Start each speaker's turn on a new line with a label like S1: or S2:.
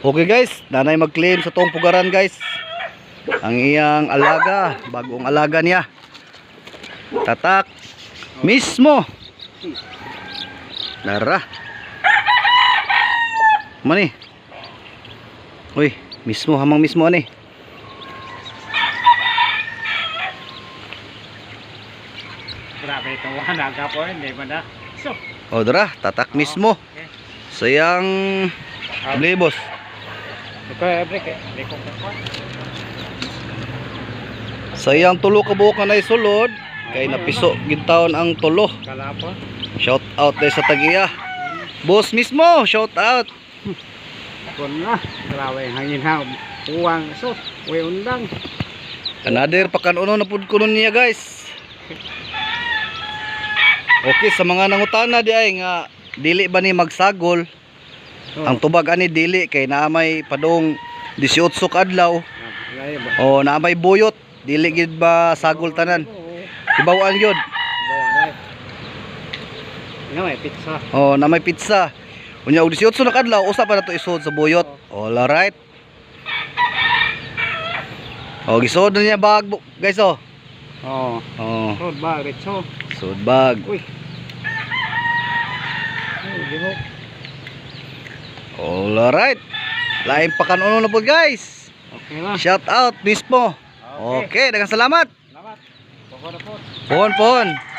S1: Okay guys, nanay mag-claim sa tong pugaran guys. Ang iyang alaga, bagong alaga niya. Tatak mismo. Dara. Mani. Uy, mismo hamang mismo ani.
S2: Grabe itong wanaga po, hindi ba na? So,
S1: O dara, tatak mismo. Sayang blibos. Sayang tulo ka buok na isulod kay napiso gintawon ang tulo.
S2: Kalapo.
S1: Shout out dahil sa tagiya. Boss mismo, shout out.
S2: Kun na, grabe hangin ha. Uwang so, way undang.
S1: Another pakanuno na pud kuno niya guys. Okay, sa mga nangutana di ay nga dili ba ni magsagol? Ang tubag ani dili kay naamay padong 18 kadlaw. O naamay buyot, dili gid ba sagol tanan? Ibawaan gyud.
S2: May pizza.
S1: Oh, na may pizza. Unya og 18 na kadlaw usa pa na to isod sa buyot. All right. Oh, gisod na niya bag guys oh.
S2: Oh.
S1: Oh,
S2: Road ba retso.
S1: sud bag.
S2: Uy. Ay, dihok.
S1: All right. Lain pa kanuno na po guys.
S2: Okay na.
S1: Shout out mismo. Okay, daghang salamat.
S2: Salamat. Pokora po.
S1: Pon.